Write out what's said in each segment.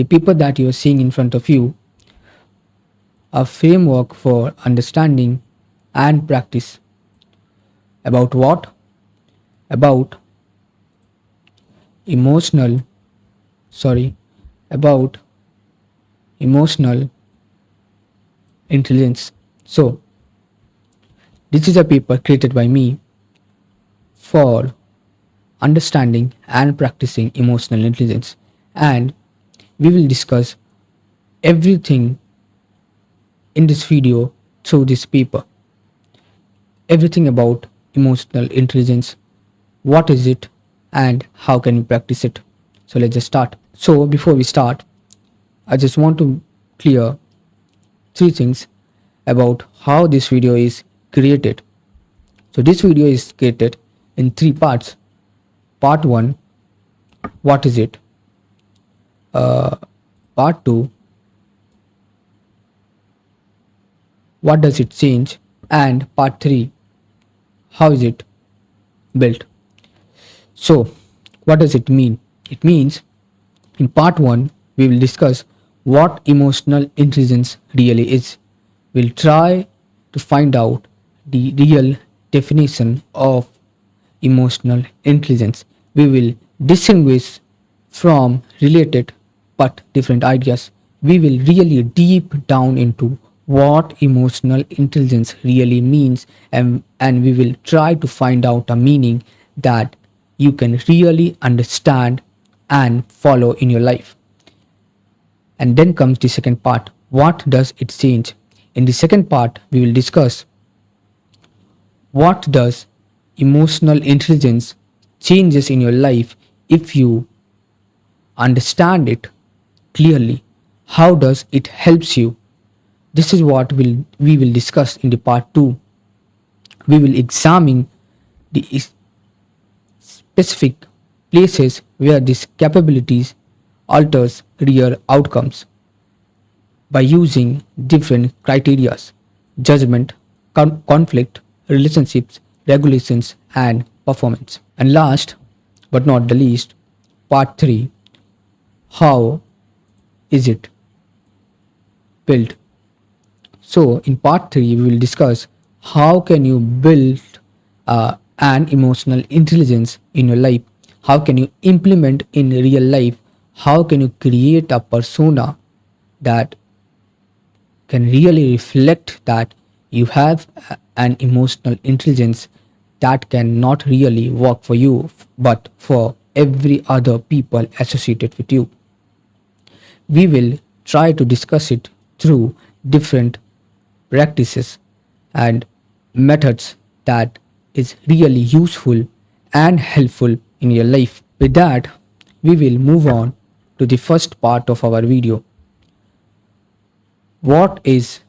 The paper that you are seeing in front of you, a framework for understanding and practice. About what? About emotional, sorry, about emotional intelligence. So, this is a paper created by me for understanding and practicing emotional intelligence, and we will discuss everything in this video through this paper. Everything about emotional intelligence, what is it, and how can we practice it. So let's just start. So before we start, I just want to clear three things about how this video is created. So this video is created in three parts. Part 1, what is it? Part 2, what does it change? And part 3, how is it built? So what does it mean? It means in part 1, we will discuss what emotional intelligence really is. We'll try to find out the real definition of emotional intelligence. We will distinguish from related but different ideas. We will really deep down into what emotional intelligence really means, and we will try to find out a meaning that you can really understand and follow in your life. And then comes the second part. What does it change? In the second part, we will discuss what does emotional intelligence changes in your life if you understand it clearly. How does it helps you? This is what we will discuss in the part 2. We will examine the specific places where these capabilities alters real outcomes by using different criterias: judgment, conflict, relationships, regulations, and performance. And last but not the least, part 3, how is it built? So in part 3, we will discuss how can you build an emotional intelligence in your life, how can you implement in real life, how can you create a persona that can really reflect that you have an emotional intelligence that cannot really work for you but for every other people associated with you. We will try to discuss it through different practices and methods that is really useful and helpful in your life. With that, we will move on to the first part of our video. What is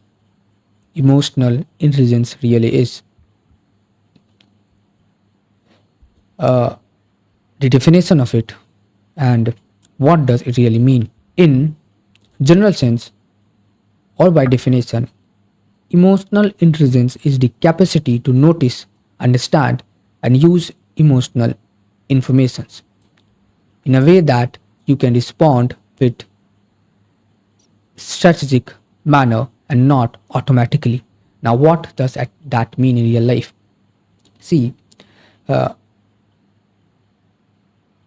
emotional intelligence really is? The definition of it and what does it really mean? In general sense or by definition, emotional intelligence is the capacity to notice, understand, and use emotional informations in a way that you can respond with strategic manner and not automatically. Now, what does that mean in real life? See,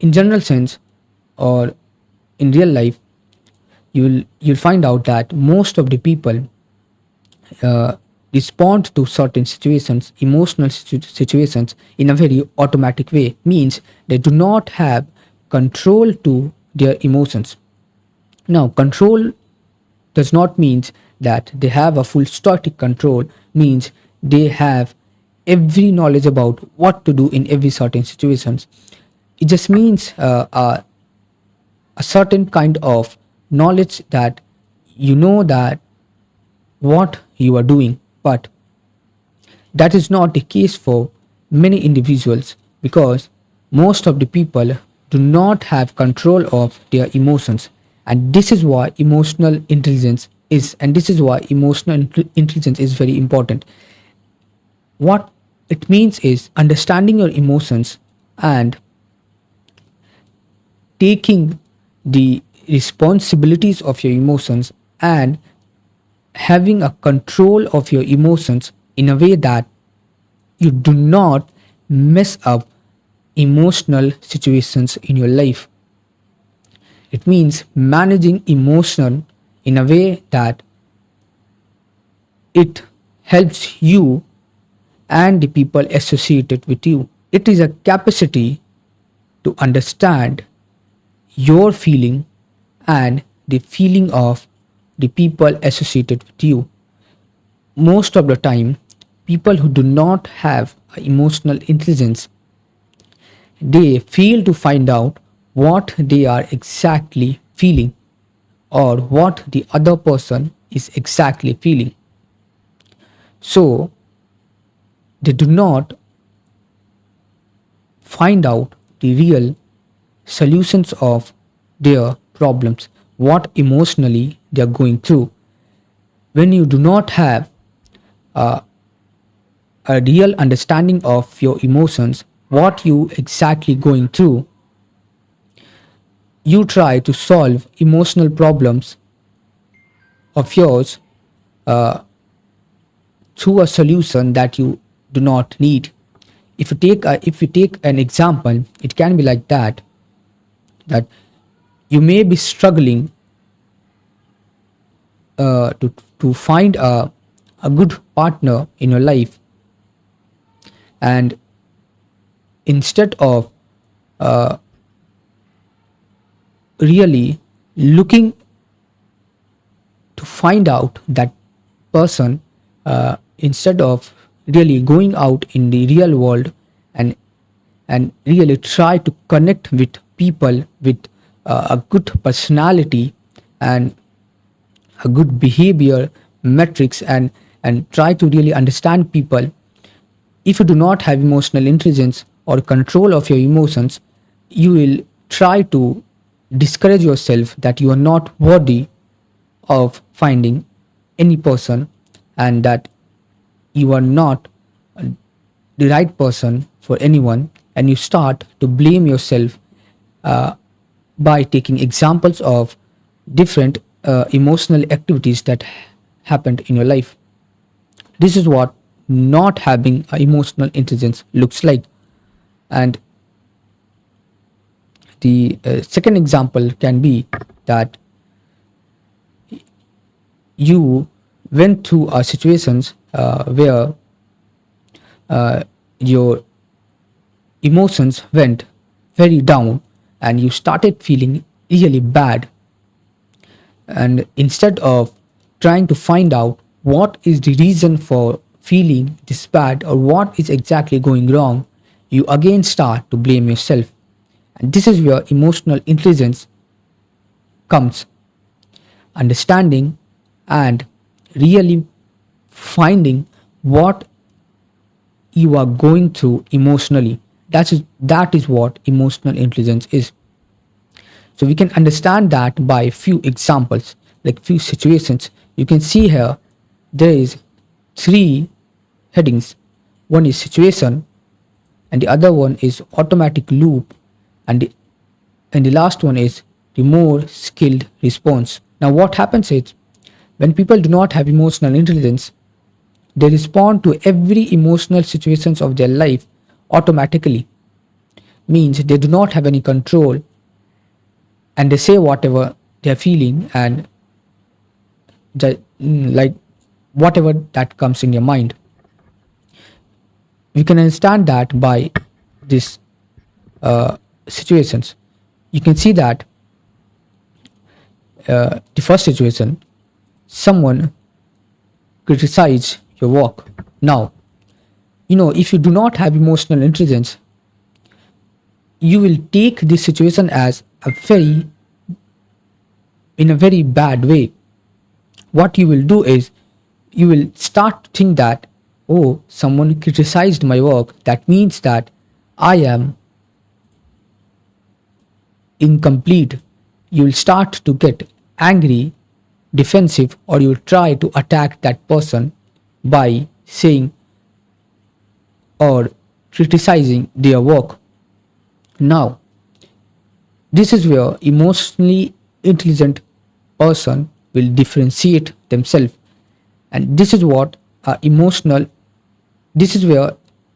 in general sense or in real life, you'll find out that most of the people uh, respond to certain situations, emotional situations, in a very automatic way. Means they do not have control to their emotions. Now, control does not mean that they have a full static control. Means they have every knowledge about what to do in every certain situations. It just means a certain kind of knowledge that you know that what you are doing, but that is not the case for many individuals because most of the people do not have control of their emotions. And this is why emotional intelligence is, and this is why emotional intelligence is very important. What it means is understanding your emotions and taking the responsibilities of your emotions and having a control of your emotions in a way that you do not mess up emotional situations in your life. It means managing emotion in a way that it helps you and the people associated with you. It is a capacity to understand your feeling and the feeling of the people associated with you. Most of the time, people who do not have emotional intelligence, they fail to find out what they are exactly feeling or what the other person is exactly feeling. So they do not find out the real solutions of their problems, what emotionally they are going through. When you do not have a real understanding of your emotions, what you exactly going through, you try to solve emotional problems of yours through a solution that you do not need. If you take an example, it can be like that you may be struggling to find a good partner in your life, and instead of really looking to find out that person, instead of really going out in the real world and really try to connect with people with a good personality and a good behavior metrics, and try to really understand people. If you do not have emotional intelligence or control of your emotions, you will try to discourage yourself that you are not worthy of finding any person, and that you are not the right person for anyone, and you start to blame yourself by taking examples of different emotional activities that happened in your life. This is what not having a emotional intelligence looks like. And the second example can be that you went through situations where your emotions went very down and you started feeling really bad, and instead of trying to find out what is the reason for feeling this bad or what is exactly going wrong, you again start to blame yourself. And this is where emotional intelligence comes: understanding and really finding what you are going through emotionally. That is what emotional intelligence is. So we can understand that by few examples, like few situations. You can see here there is three headings. One is situation, and the other one is automatic loop, and the last one is the more skilled response. Now what happens is, when people do not have emotional intelligence, they respond to every emotional situations of their life automatically. Means they do not have any control, and they say whatever they're feeling, and like whatever that comes in your mind. We can understand that by these situations. You can see that the first situation, someone criticize your work. Now, if you do not have emotional intelligence, you will take this situation as in a very bad way. What you will do is, you will start to think that, oh, someone criticized my work, that means that I am incomplete. You will start to get angry, defensive, or you will try to attack that person by saying or criticizing their work. Now, this is where emotionally intelligent person will differentiate themselves, and this is where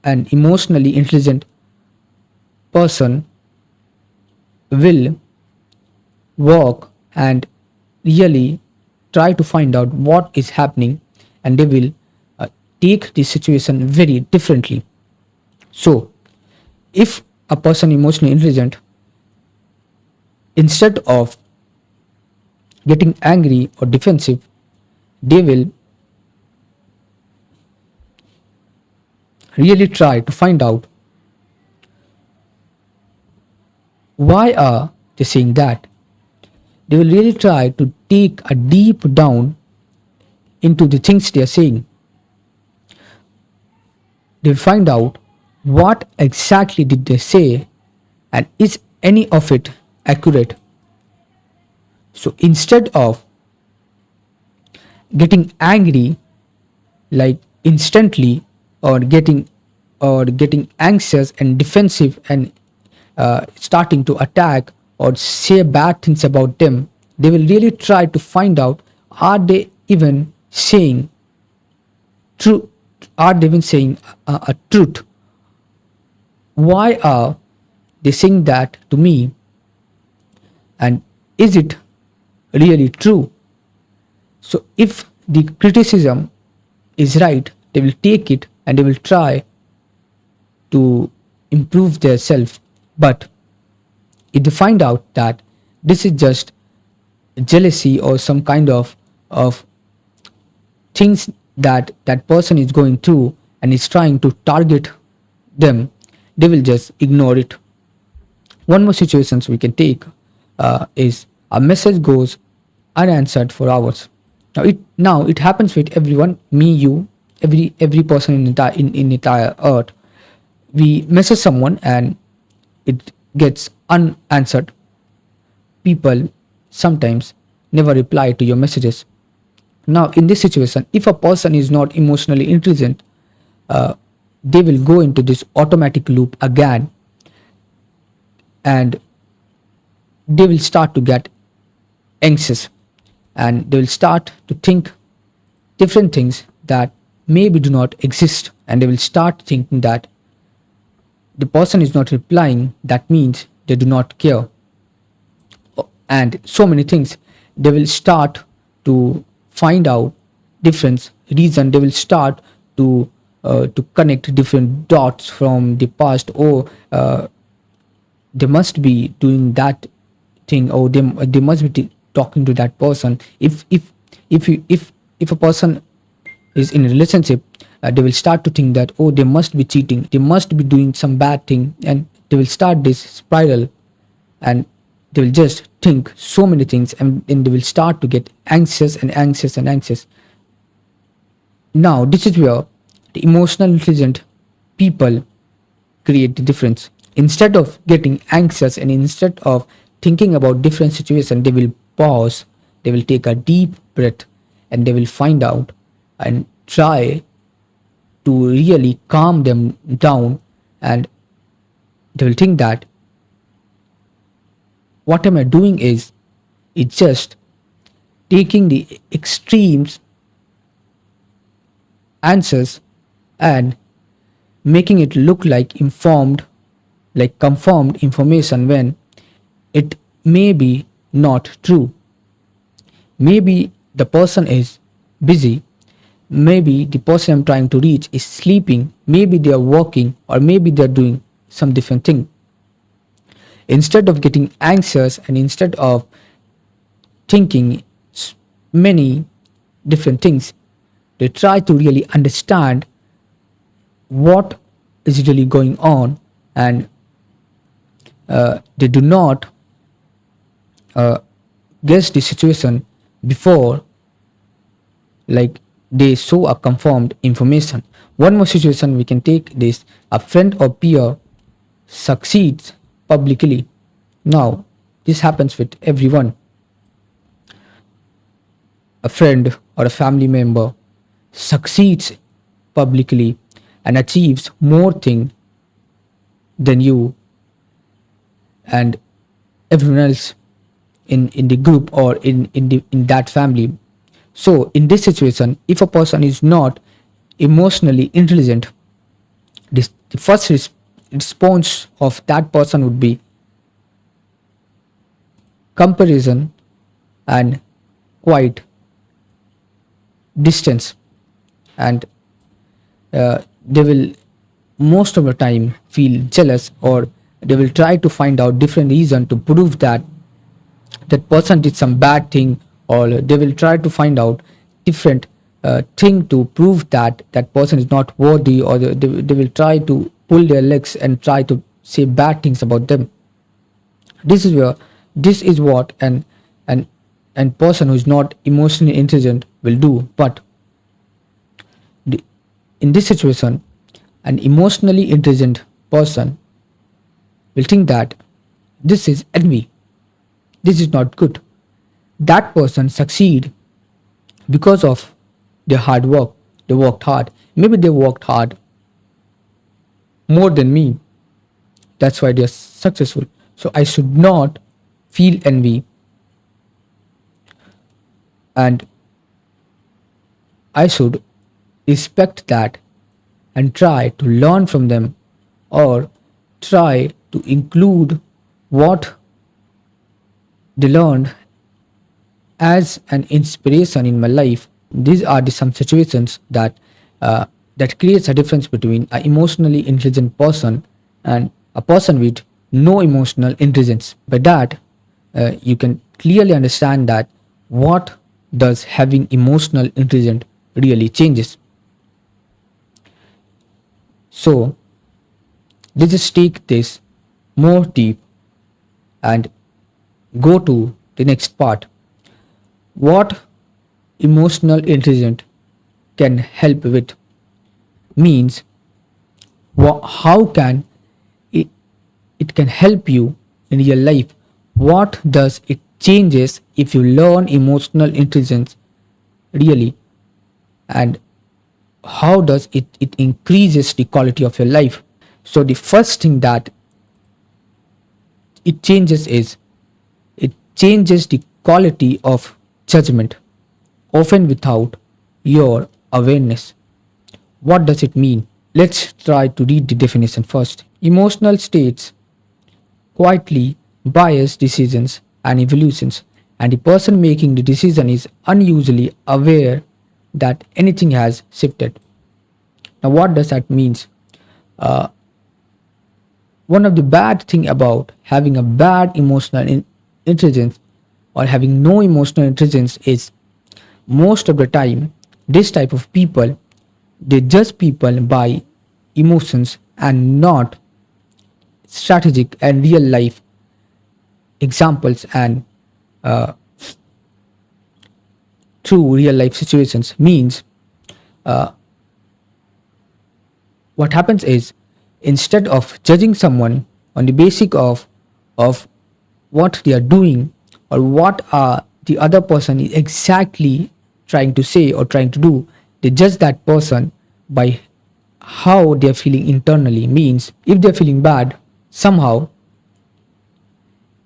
an emotionally intelligent person will work and really try to find out what is happening, and they will take the situation very differently. So if a person emotionally intelligent, instead of getting angry or defensive, they will really try to find out why are they saying that. They will really try to take a deep down into the things they are saying. They will find out what exactly did they say, and is any of it accurate. So instead of getting angry like instantly, or getting anxious and defensive, and starting to attack or say bad things about them, they will really try to find out, are they even saying true, are they even saying a truth, why are they saying that to me, and is it really true. So if the criticism is right, they will take it and they will try to improve their self. But if they find out that this is just jealousy or some kind of things that that person is going through and is trying to target them, they will just ignore it. One more situations we can take is a message goes unanswered for hours. Now it happens with everyone, me, you, every person in entire earth. We message someone and it gets unanswered. People sometimes never reply to your messages. Now, in this situation, if a person is not emotionally intelligent, uh, they will go into this automatic loop again, and they will start to get anxious, and they will start to think different things that maybe do not exist, and they will start thinking that the person is not replying, that means they do not care, and so many things. They will start to find out different reason. They will start to connect different dots from the past, or they must be doing that thing, or they must be talking to that person. If a person is in a relationship, they will start to think that, oh, they must be cheating, they must be doing some bad thing, and they will start this spiral, and they will just think so many things, and then they will start to get anxious and anxious and anxious. Now this is where the emotional intelligent people create the difference. Instead of getting anxious and instead of thinking about different situations, they will pause, they will take a deep breath, and they will find out and try to really calm them down, and they will think that what am I doing is it's just taking the extremes answers and making it look like informed, like confirmed information, when it may be not true. Maybe the person is busy, maybe the person I'm trying to reach is sleeping, maybe they are working, or maybe they're doing some different thing. Instead of getting anxious and instead of thinking many different things, they try to really understand what is really going on, and they do not uh, guess the situation before, like they show a confirmed information. One more situation we can take this: a friend or peer succeeds publicly. Now this happens with everyone. A friend or a family member succeeds publicly and achieves more thing than you and everyone else in the group or in that family. So in this situation, if a person is not emotionally intelligent, the first response of that person would be comparison and quite distance, and they will most of the time feel jealous, or they will try to find out different reason to prove that that person did some bad thing, or they will try to find out different thing to prove that that person is not worthy, or they will try to pull their legs and try to say bad things about them. This is where this is what an and person who is not emotionally intelligent will do. But the, in this situation, an emotionally intelligent person will think that this is envy, this is not good. That person succeed because of their hard work. They worked hard. Maybe they worked hard more than me. That's why they are successful. So I should not feel envy, and I should respect that and try to learn from them, or try to include what they learned as an inspiration in my life. These are some situations that creates a difference between an emotionally intelligent person and a person with no emotional intelligence. By that, you can clearly understand that what does having emotional intelligence really changes. So let's just take this more deep and go to the next part. What emotional intelligence can help with means how can it, it can help you in your life. What does it changes if you learn emotional intelligence really, and how does it increases the quality of your life. So the first thing that it changes is it changes the quality of judgment, often without your awareness. What does it mean? Let's try to read the definition first. Emotional states quietly bias decisions and evolutions, and the person making the decision is unusually aware that anything has shifted. Now, what does that mean? One of the bad thing about having a bad emotional intelligence or having no emotional intelligence is most of the time this type of people, they judge people by emotions and not strategic and real life examples, and through real life situations. Means what happens is, instead of judging someone on the basic of what they are doing, or what the other person is exactly trying to say or trying to do, they judge that person by how they are feeling internally. Means if they are feeling bad, somehow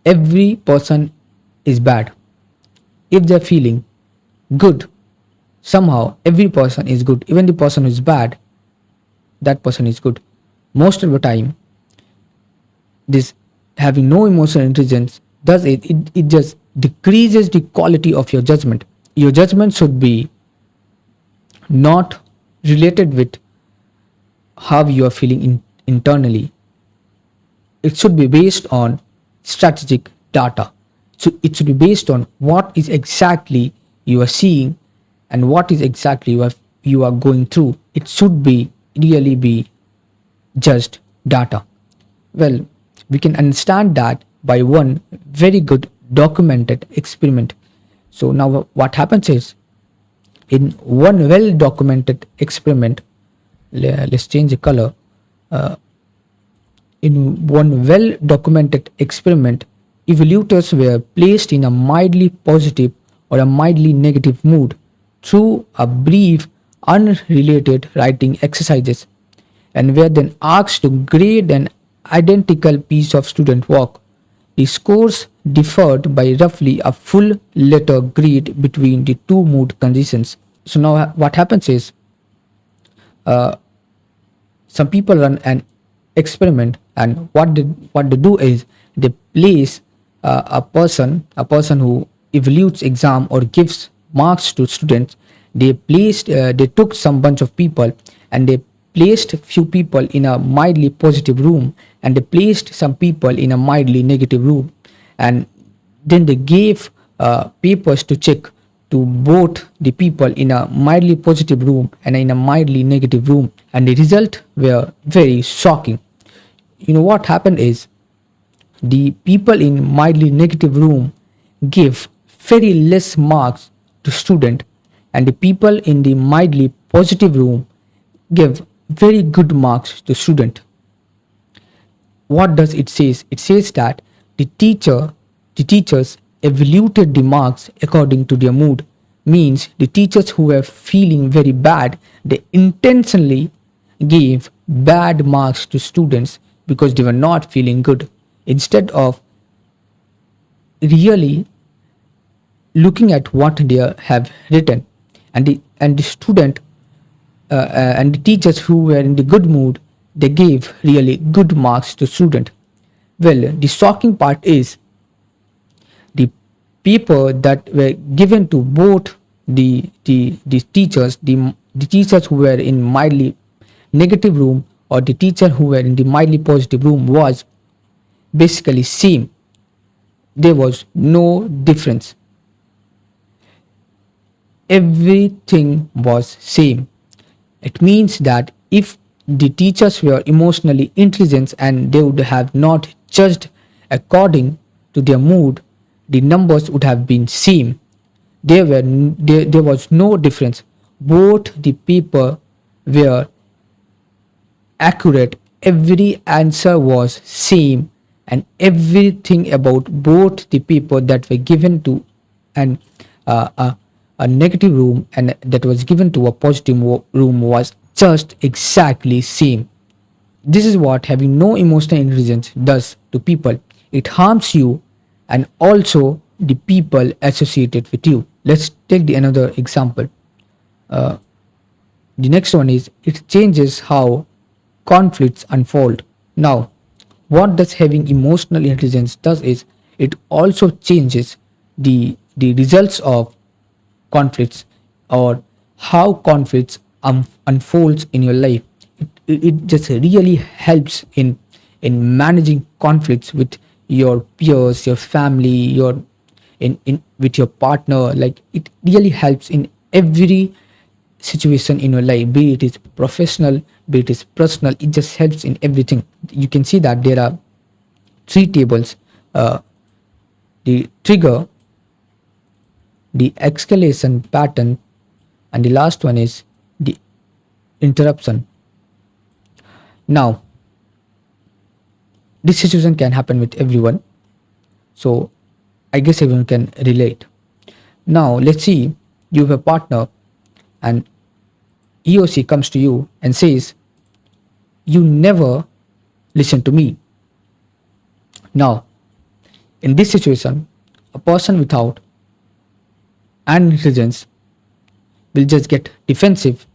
every person is bad. If they are feeling good, somehow every person is good. Even the person who is bad, that person is good. Most of the time, this having no emotional intelligence does it just decreases the quality of your judgment. Your judgment should be not related with how you are feeling internally. It should be based on strategic data. So it should be based on what is exactly you are seeing and what is exactly you are going through. It should be really be just data. Well, we can understand that by one very good documented experiment. So now what happens is, in one well documented experiment, let's change the color. In one well documented experiment, evaluators were placed in a mildly positive or a mildly negative mood through a brief unrelated writing exercises, and were then asked to grade an identical piece of student work The scores differed by roughly a full letter grade between the two mood conditions. So now what happens is, some people run an experiment, and what they do is they place a person who evaluates exam or gives marks to students. They took some bunch of people, and they placed few people in a mildly positive room, and they placed some people in a mildly negative room, and then they gave papers to check to both the people in a mildly positive room and in a mildly negative room, and the result were very shocking. You know what happened is, the people in mildly negative room give very less marks to student, and the people in the mildly positive room give very good marks to student. What does it says? It says that the teachers evaluated the marks according to their mood. Means the teachers who were feeling very bad, they intentionally gave bad marks to students because they were not feeling good, instead of really looking at what they have written. And the student and the teachers who were in the good mood, they gave really good marks to student. Well, the shocking part is, the paper that were given to both the teachers who were in mildly negative room or the teacher who were in the mildly positive room was basically same. There was no difference. Everything was same. It means that if the teachers were emotionally intelligent and they would have not judged according to their mood, the numbers would have been same. There was no difference. Both the paper were accurate. Every answer was same, and everything about both the paper that were given to an a negative room and that was given to a positive room was just exactly same. This is what having no emotional intelligence does to people. It harms you and also the people associated with you. Let's take the another example. The next one is, it changes how conflicts unfold. Now, what does having emotional intelligence does is, it also changes the results of conflicts, or how conflicts unfolds in your life. It just really helps in managing conflicts with your peers, your family, in with your partner. Like, it really helps in every situation in your life, be it is professional, be it is personal. It just helps in everything. You can see that there are three tables: the trigger, the escalation pattern, and the last one is the interruption. Now, this situation can happen with everyone, so I guess everyone can relate. Now, let's see, you have a partner, and he or she comes to you and says, "You never listen to me." Now, in this situation, a person without an intelligence will just get defensive,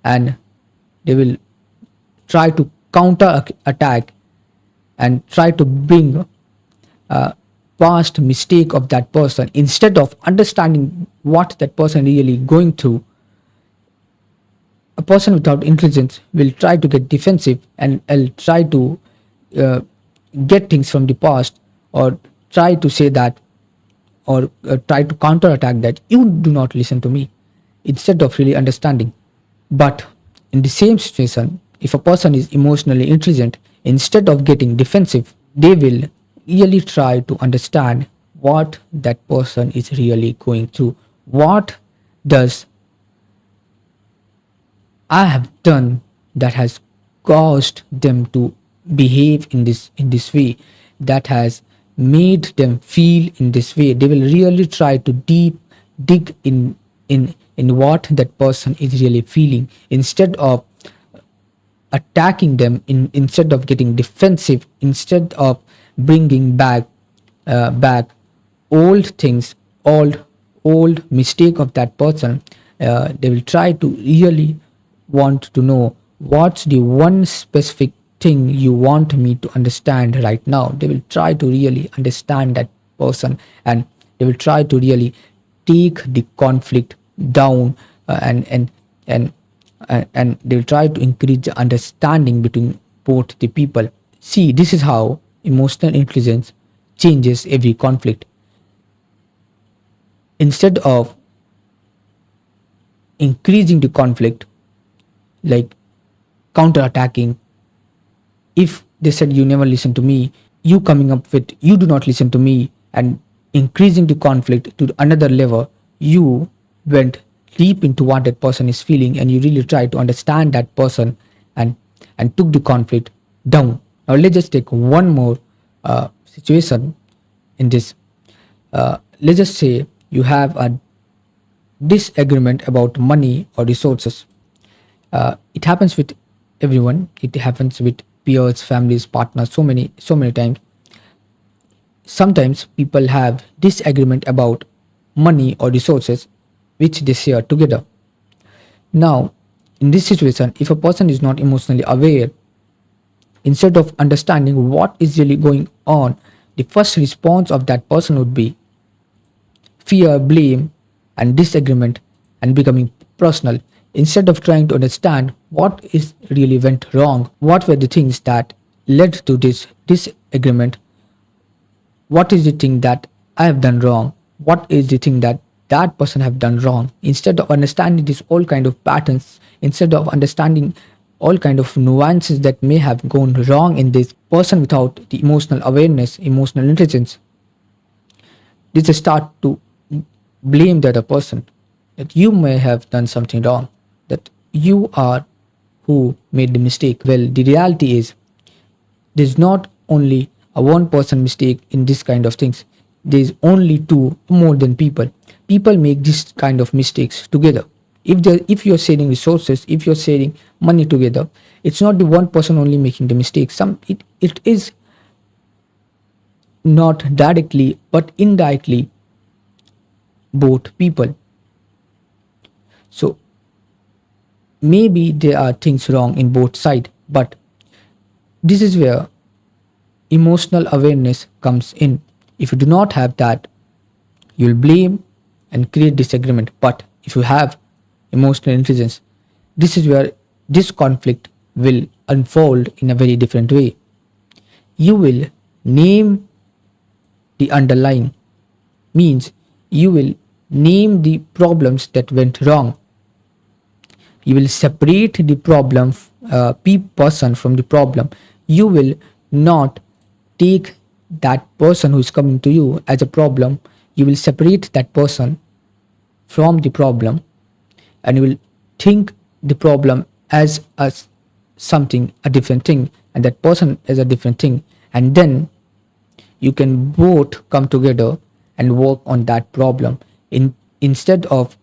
and they will try to counter attack and try to bring past mistake of that person. Instead of understanding what that person really going through, a person without intelligence will try to get defensive and will try to uh, get things from the past, or try to say that, or try to counterattack that you do not listen to me, instead of really understanding. But in the same situation, if a person is emotionally intelligent, instead of getting defensive, they will really try to understand what that person is really going through. What does I have done that has caused them to behave in this way, that has made them feel in this way. They will really try to deep dig in what that person is really feeling, instead of attacking them, instead of getting defensive, instead of bringing back back old things, old mistake of that person. They will try to really want to know what's the one specific thing you want me to understand right now. They will try to really understand that person, and they will try to really take the conflict down, and and they will try to increase the understanding between both the people. See, this is how emotional intelligence changes every conflict. Instead of increasing the conflict, like counter-attacking, if they said you never listen to me, you coming up with you do not listen to me and increasing the conflict to another level, you went deep into what that person is feeling and you really try to understand that person, and took the conflict down. Now let's just take one more situation in this. Let's just say you have a disagreement about money or resources. It happens with everyone. It happens with peers, families, partners, so many times. Sometimes people have disagreement about money or resources which they share together. Now, in this situation, if a person is not emotionally aware, instead of understanding what is really going on, the first response of that person would be fear, blame, and disagreement, and becoming personal. Instead of trying to understand what is really went wrong, what were the things that led to this disagreement, what is the thing that I have done wrong, what is the thing that that person have done wrong. Instead of understanding this all kind of patterns, instead of understanding all kind of nuances that may have gone wrong in this person without the emotional awareness, emotional intelligence, they just start to blame the other person, that you may have done something wrong, that you are who made the mistake. Well, the reality is there's not only a one person mistake in this kind of things. There's only two, more than people. People make this kind of mistakes together. If you're sharing resources, if you're sharing money together, it's not the one person only making the mistake. It is not directly but indirectly both people. So maybe there are things wrong in both sides, but this is where emotional awareness comes in. If you do not have that, you'll blame and create disagreement. But if you have emotional intelligence, this is where this conflict will unfold in a very different way. You will name the underlying, means you will name the problems that went wrong. You will separate the problem, person from the problem. You will not take that person who is coming to you as a problem. You will separate that person from the problem, and you will think the problem as something, a different thing, and that person as a different thing, and then you can both come together and work on that problem. Instead of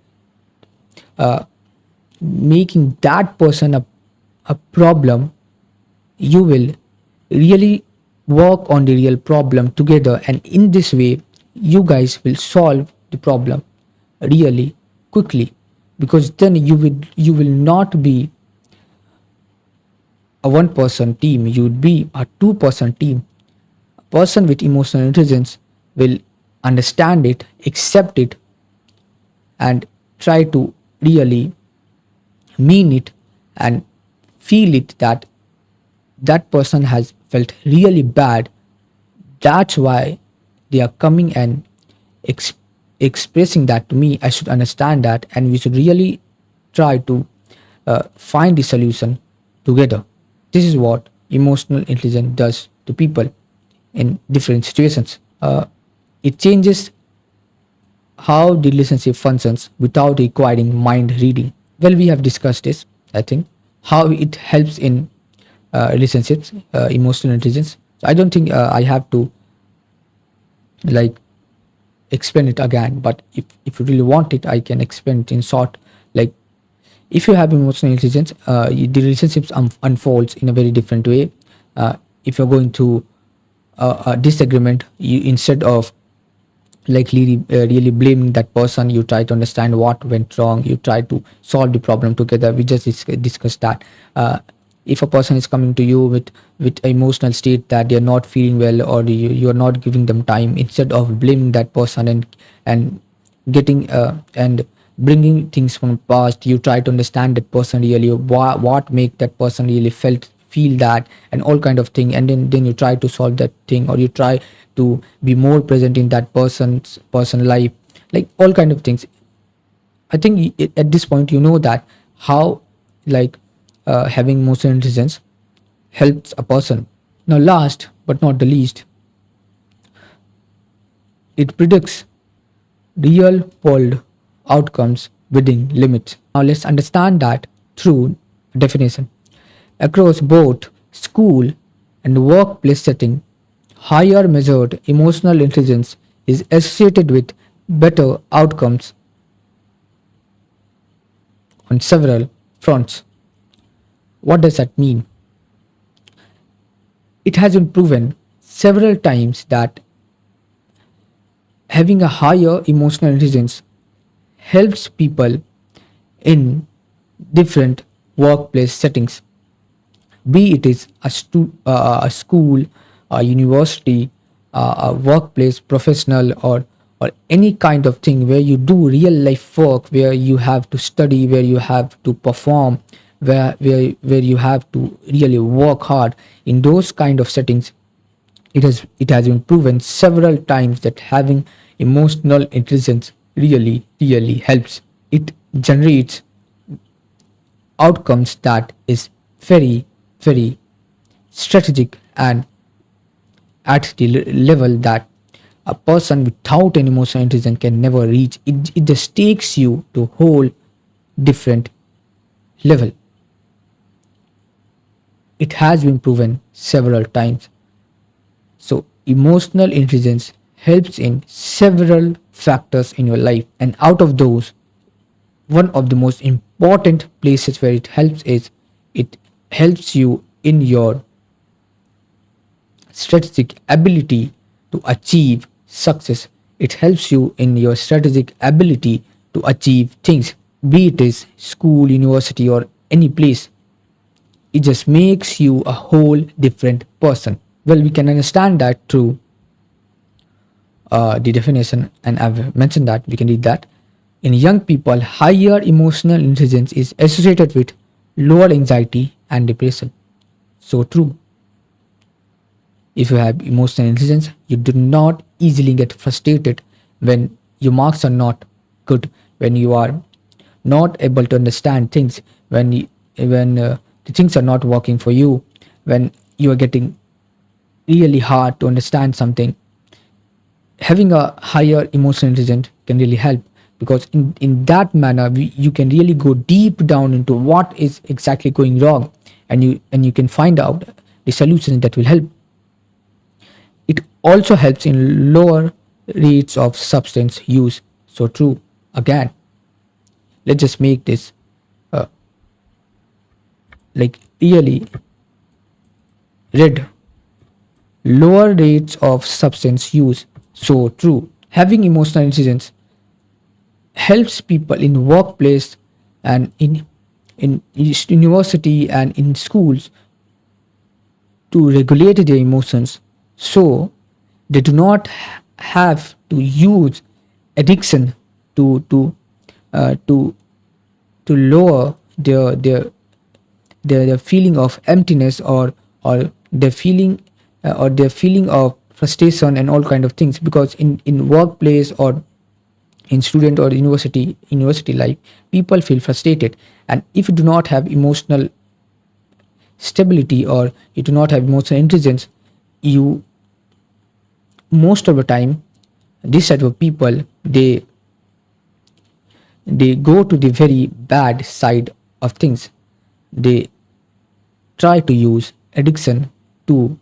making that person a problem, you will really work on the real problem together, and in this way you guys will solve the problem really quickly, because then you will not be a one person team, you would be a two-person team. A person with emotional intelligence will understand it, accept it, and try to really mean it and feel it, that that person has felt really bad. That's why they are coming and ex- expressing that to me. I should understand that, and we should really try to find the solution together. This is what emotional intelligence does to people in different situations. It changes how the relationship functions without requiring mind reading. Well, we have discussed this, I think, how it helps in relationships, emotional intelligence. So I don't think I have to like explain it again, but if you really want it, I can explain it in short. Like, if you have emotional intelligence, the relationships unfolds in a very different way. If you're going to a disagreement, instead of like really blaming that person, you try to understand what went wrong, you try to solve the problem together. We just discussed that if a person is coming to you with emotional state that they're not feeling well, or you're not giving them time, instead of blaming that person and getting and bringing things from the past, you try to understand that person really, what make that person really feel that, and all kind of thing, and then you try to solve that thing, or you try to be more present in that person life, like all kind of things. I think at this point you know that how, like, having emotional intelligence helps a person. Now, last but not the least, it predicts real world outcomes within limits. Now, let's understand that through definition. Across both school and workplace setting, higher measured emotional intelligence is associated with better outcomes on several fronts. What does that mean? It has been proven several times that having a higher emotional intelligence helps people in different workplace settings, be it is a school, a university, a workplace professional, or any kind of thing where you do real life work, where you have to study, where you have to perform, where you have to really work hard. In those kind of settings, it has been proven several times that having emotional intelligence really helps. It generates outcomes that is very strategic, and at the level that a person without an emotional intelligence can never reach. It just takes you to a whole different level. It has been proven several times. So emotional intelligence helps in several factors in your life, and out of those, one of the most important places where it helps is it helps you in your strategic ability to achieve success. It helps you in your strategic ability to achieve things, be it is school, university, or any place. It just makes you a whole different person. Well, we can understand that through the definition, and I've mentioned that. We can read that. In young people, higher emotional intelligence is associated with lower anxiety and depression. So true. If you have emotional intelligence, you do not easily get frustrated when your marks are not good, when you are not able to understand things, when the things are not working for you, when you are getting really hard to understand something. Having a higher emotional intelligence can really help, because in that manner you can really go deep down into what is exactly going wrong, and you can find out the solutions that will help. It also helps in lower rates of substance use. So true. Again, let's just make this uh, like really read. Lower rates of substance use. So true. Having emotional intelligence helps people in workplace and in university and in schools to regulate their emotions, so they do not have to use addiction to to uh, to to lower their feeling of emptiness, or their feeling or their feeling of frustration and all kind of things, because in workplace or in student or university life, people feel frustrated, and if you do not have emotional stability, or you do not have emotional intelligence, you, most of the time, this type of people, they go to the very bad side of things. They try to use addiction to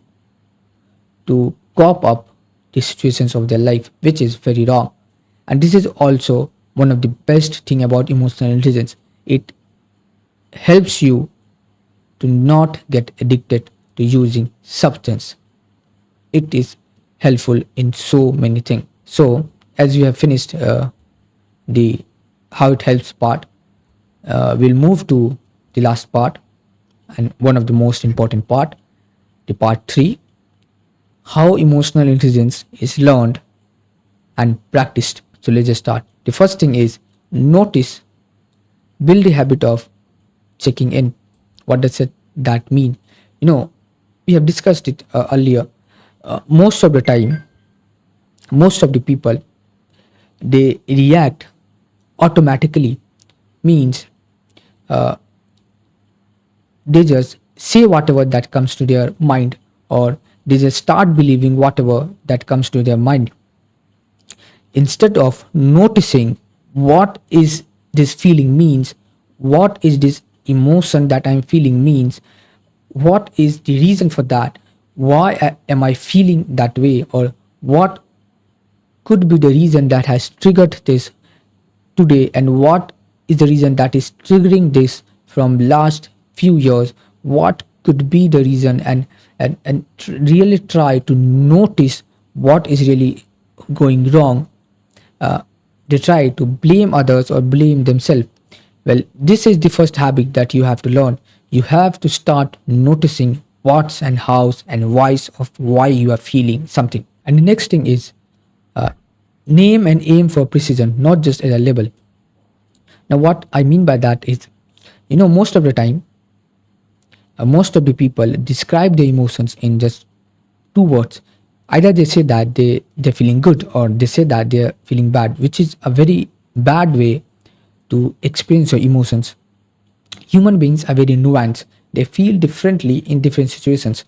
cope up the situations of their life, which is very wrong. And this is also one of the best thing about emotional intelligence. It helps you to not get addicted to using substance. it is helpful in so many things. So as you have finished the how it helps part, we'll move to the last part and one of the most important part, the part 3, how emotional intelligence is learned and practiced. So let's just start. The first thing is notice, build the habit of checking in. What does that mean? You know, we have discussed it earlier. Most of the time, most of the people, they react automatically, means they just say whatever that comes to their mind, or they just start believing whatever that comes to their mind, instead of noticing what is this feeling means, what is this emotion that I'm feeling means, what is the reason for that, why am I feeling that way, or what could be the reason that has triggered this today, and what is the reason that is triggering this from last few years, what could be the reason, and really try to notice what is really going wrong. uh, they try to blame others or blame themselves. Well, this is the first habit that you have to learn. You have to start noticing what's and how's and why's of why you are feeling something. And the next thing is name and aim for precision, not just as a label. Now, what I mean by that is, most of the time, most of the people describe their emotions in just two words. Either they say that they're feeling good, or they say that they're feeling bad, which is a very bad way to experience your emotions. Human beings are very nuanced. They feel differently in different situations.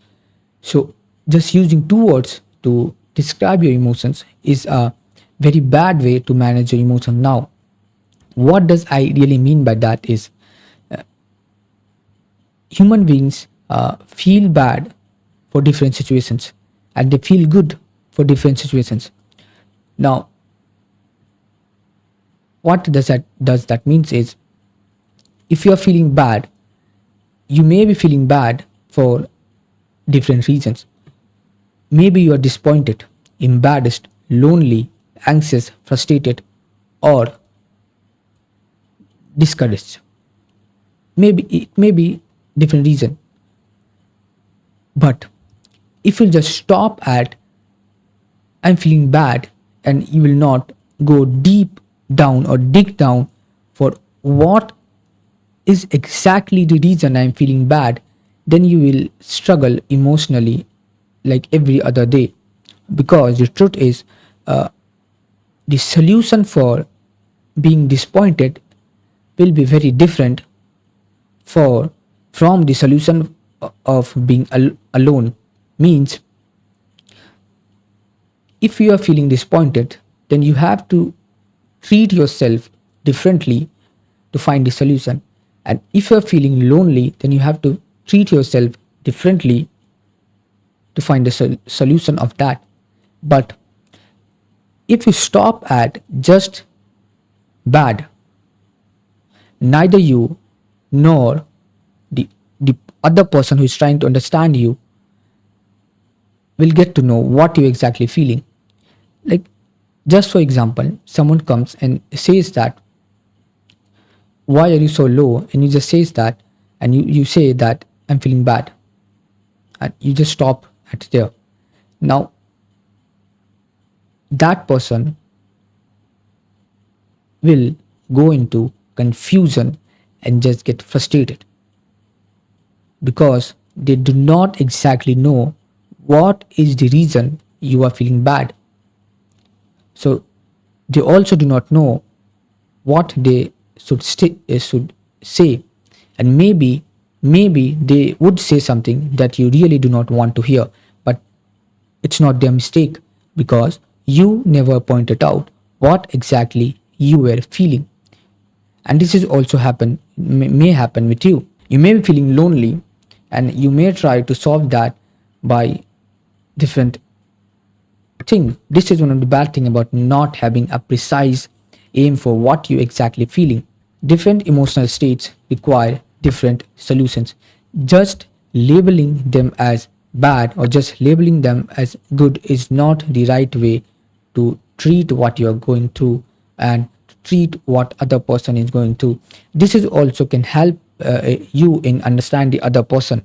So just using two words to describe your emotions is a very bad way to manage your emotion. Now, what does I really mean by that is, human beings feel bad for different situations, and they feel good for different situations. Now, what does that means is, if you are feeling bad, you may be feeling bad for different reasons. Maybe you are disappointed, embarrassed, lonely, anxious, frustrated, or discouraged. Maybe it may be different reason. But if you just stop at I'm feeling bad, and you will not go deep down or dig down for what is exactly the reason I'm feeling bad, then you will struggle emotionally like every other day. Because the truth is, the solution for being disappointed will be very different for from the solution of being alone. Means, if you are feeling disappointed, then you have to treat yourself differently to find the solution. And if you are feeling lonely, then you have to treat yourself differently to find the solution of that. But if you stop at just bad, neither you nor the other person who is trying to understand you will get to know what you're exactly feeling. Like, just for example, someone comes and says that, why are you so low? And you just says that, and you say that I'm feeling bad. And you just stop at there. Now, that person will go into confusion and just get frustrated, because they do not exactly know what is the reason you are feeling bad. So they also do not know what they should say, and maybe they would say something that you really do not want to hear, but it's not their mistake, because you never pointed out what exactly you were feeling. And this is also may happen with you. You may be feeling lonely, and you may try to solve that by different thing. This is one of the bad thing about not having a precise aim for what you exactly feeling. Different emotional states require different solutions. Just labeling them as bad or just labeling them as good is not the right way to treat what you are going through and treat what other person is going through. This is also can help you in understand the other person,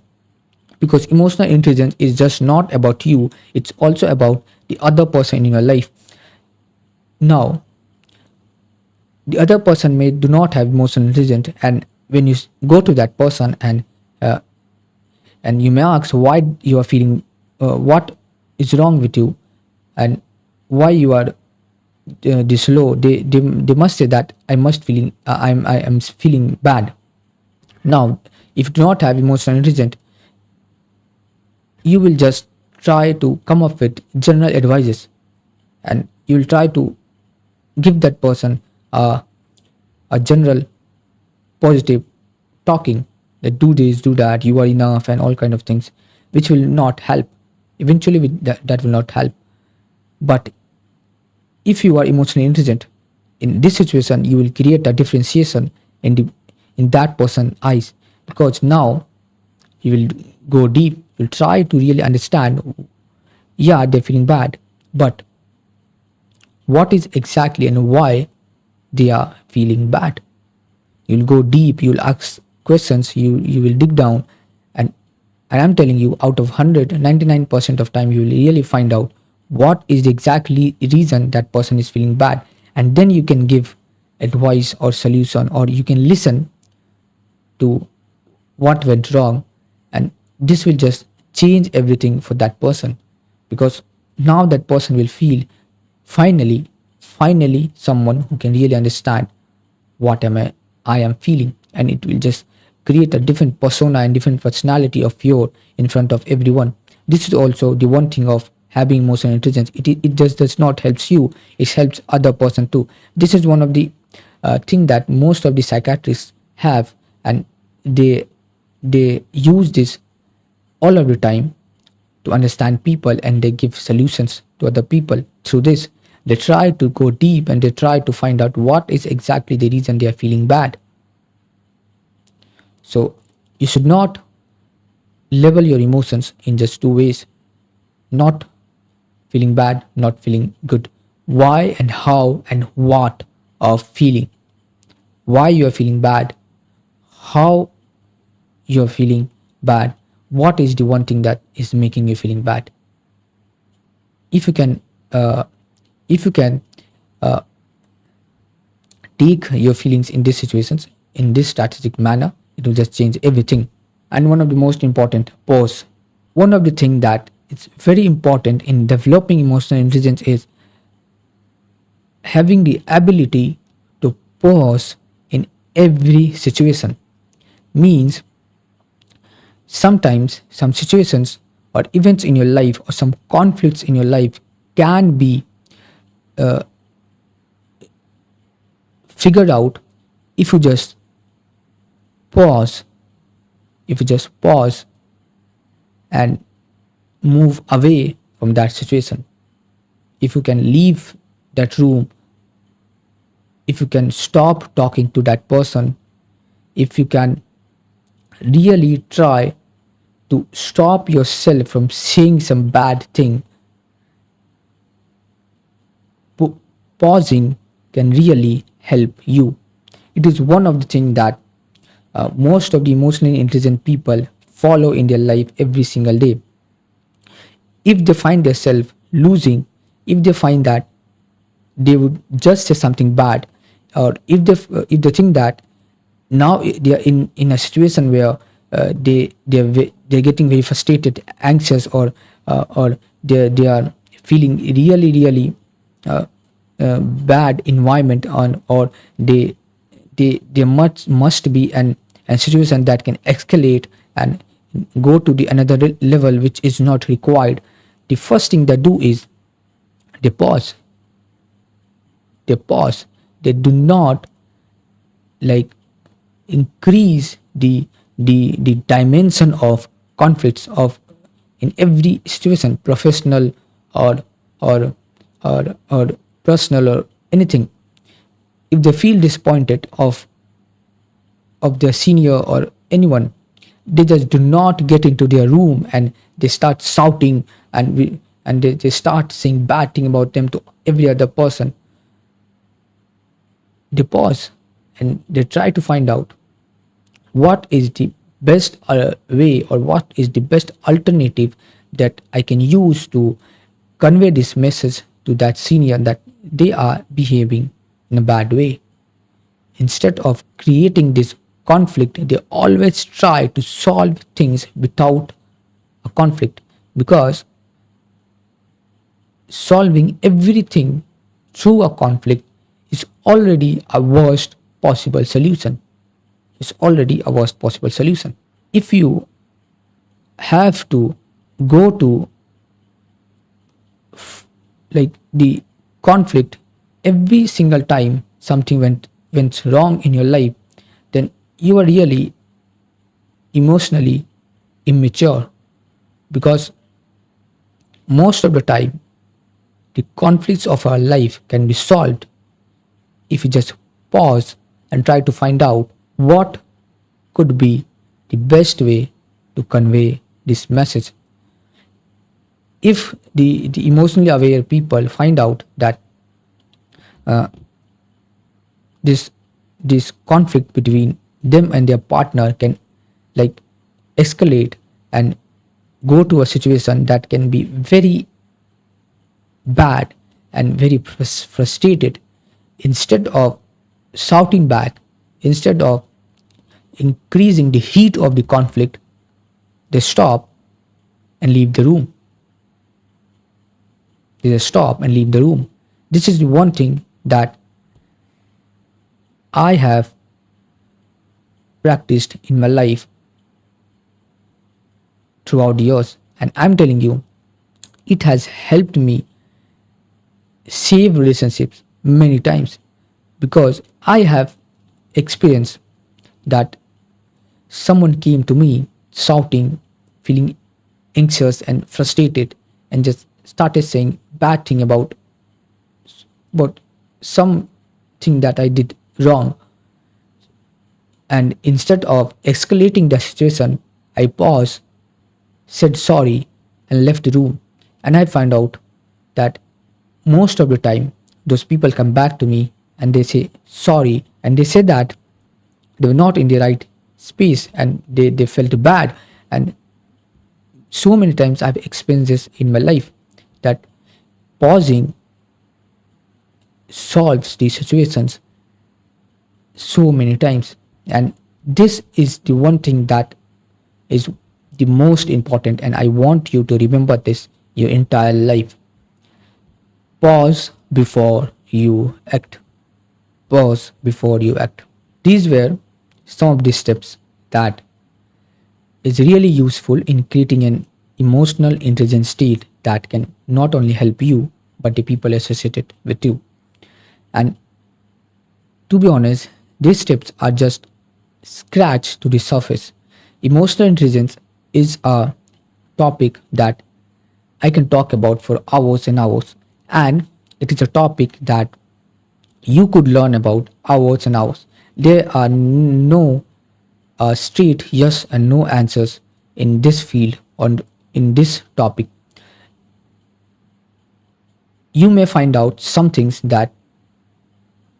because emotional intelligence is just not about you, it's also about the other person in your life. Now, the other person may do not have emotional intelligence, and when you go to that person uh, and you may ask why you are feeling, what is wrong with you, and why you are this low, they must say that I am feeling bad. Now, if you do not have emotional intelligence, you will just try to come up with general advices, and you will try to give that person a general positive talking, that do this, do that, you are enough, and all kind of things, which will not help. Eventually that will not help. But if you are emotionally intelligent, in this situation you will create a differentiation in the in that person's eyes, because now you will go deep, you'll try to really understand, yeah, they're feeling bad, but what is exactly and why they are feeling bad. You'll go deep, you'll ask questions, you will dig down, and I'm telling you, out of 100, 99% of time you will really find out what is the exactly reason that person is feeling bad, and then you can give advice or solution, or you can listen to what went wrong, and this will just change everything for that person, because now that person will feel, finally someone who can really understand what I am feeling, and it will just create a different persona and different personality of your in front of everyone. This is also the one thing of having emotional intelligence. It just does not helps you, it helps other person too. This is one of the thing that most of the psychiatrists have, and they use this all of the time to understand people, and they give solutions to other people through this. They try to go deep, and they try to find out what is exactly the reason they are feeling bad. So you should not label your emotions in just two ways: not feeling bad, not feeling good. Why and how and what of feeling. Why you are feeling bad, how you are feeling bad, what is the one thing that is making you feeling bad. If you can, uh, if you can uh, take your feelings in these situations in this strategic manner, it will just change everything. And one of the most important, pause. One of the things that is very important in developing emotional intelligence is having the ability to pause in every situation. Means sometimes some situations or events in your life or some conflicts in your life can be figured out if you just pause, if you just pause and move away from that situation. If you can leave that room, if you can stop talking to that person, if you can really try to stop yourself from saying some bad thing, pausing can really help you. It is one of the things that most of the emotionally intelligent people follow in their life every single day. If they find themselves losing, if they find that they would just say something bad, or if they think that now they are in a situation where they're getting very frustrated, anxious, or they are feeling really uh, bad environment on, or they must be an a situation that can escalate and go to the another level which is not required. The first thing they do is they pause. They pause they do not like increase the dimension of conflicts of in every situation, professional or or or personal or anything. If they feel disappointed of their senior or anyone, They just do not get into their room and they start shouting, and they start saying bad thing about them to every other person. They pause and they try to find out what is the best way, or what is the best alternative that I can use to convey this message to that senior that they are behaving in a bad way. Instead of creating this conflict, they always try to solve things without a conflict, because solving everything through a conflict is already a worst possible solution. It's already a worst possible solution. If you have to go to like the conflict every single time something went wrong in your life, then you are really emotionally immature, because most of the time the conflicts of our life can be solved if you just pause and try to find out what could be the best way to convey this message. If the emotionally aware people find out that this this conflict between them and their partner can like escalate and go to a situation that can be very bad and very frustrated, instead of shouting back, instead of increasing the heat of the conflict, they stop and leave the room. They just stop and leave the room. This is the one thing that I have practiced in my life throughout the years, and I'm telling you, it has helped me save relationships many times, because I have experienced that someone came to me shouting, feeling anxious and frustrated, and just started saying bad thing about something that I did wrong. And instead of escalating the situation, I paused, said sorry, and left the room. And I found out that most of the time, those people come back to me and they say sorry, and they say that they were not in the right space and they felt bad. And so many times I've experienced this in my life, that pausing solves these situations so many times. And this is the one thing that is the most important, and I want you to remember this your entire life. Pause before you act. Pause before you act. These were some of the steps that is really useful in creating an emotional intelligence state that can not only help you but the people associated with you. And to be honest, these steps are just scratch to the surface. Emotional intelligence is a topic that I can talk about for hours and hours, and it is a topic that you could learn about hours and hours. There are no straight yes and no answers in this field or in this topic. You may find out some things that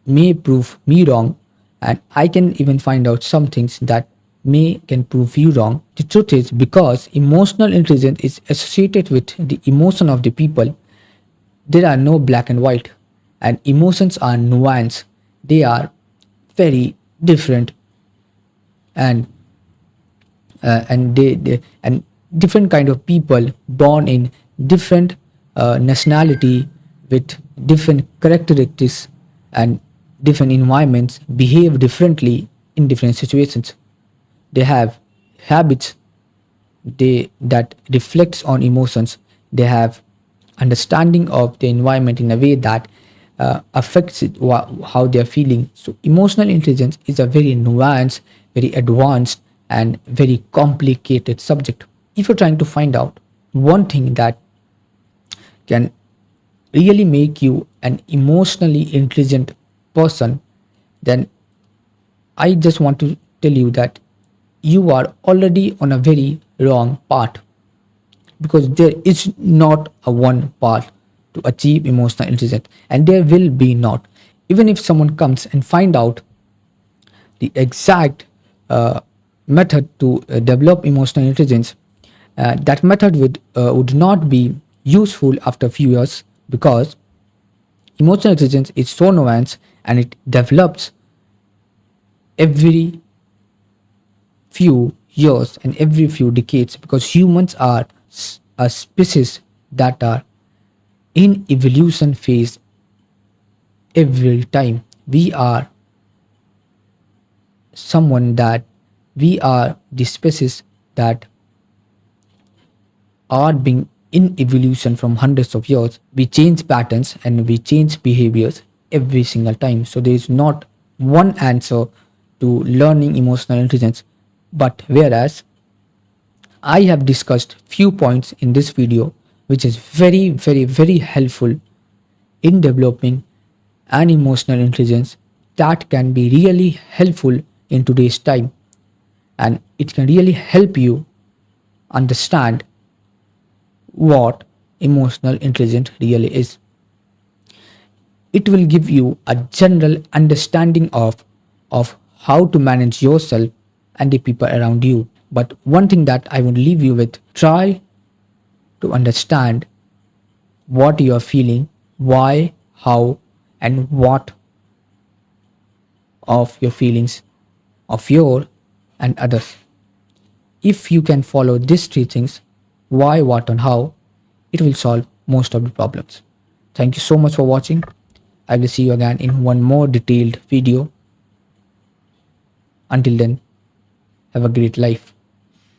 may prove me wrong, and I can even find out some things that may can prove you wrong. The truth is, because emotional intelligence is associated with the emotion of the people, there are no black and white, and emotions are nuanced. They are very different, and and different kind of people born in different nationality with different characteristics and different environments behave differently in different situations. They have habits that reflects on emotions. They have understanding of the environment in a way that affects how they are feeling. So emotional intelligence is a very nuanced, very advanced, and very complicated subject. If you're trying to find out one thing that can really make you an emotionally intelligent person, then I just want to tell you that you are already on a very wrong path, because there is not a one path to achieve emotional intelligence, and there will be not. Even if someone comes and find out the exact uh, method to develop emotional intelligence, that method would not be useful after a few years, because emotional intelligence is so nuanced and it develops every few years and every few decades, because humans are a species that are in evolution phase every time. We are someone that we are the species that are being in evolution from hundreds of years. We change patterns and we change behaviors every single time. So there is not one answer to learning emotional intelligence. But whereas I have discussed few points in this video which is very very very helpful in developing an emotional intelligence that can be really helpful in today's time, and it can really help you understand what emotional intelligence really is. It will give you a general understanding of how to manage yourself and the people around you. But one thing that I would leave you with: try to understand what you are feeling, why, how, and what of your feelings of your and others. If you can follow these three things, why, what, and how, it will solve most of the problems. Thank you so much for watching. I will see you again in one more detailed video. Until then, have a great life.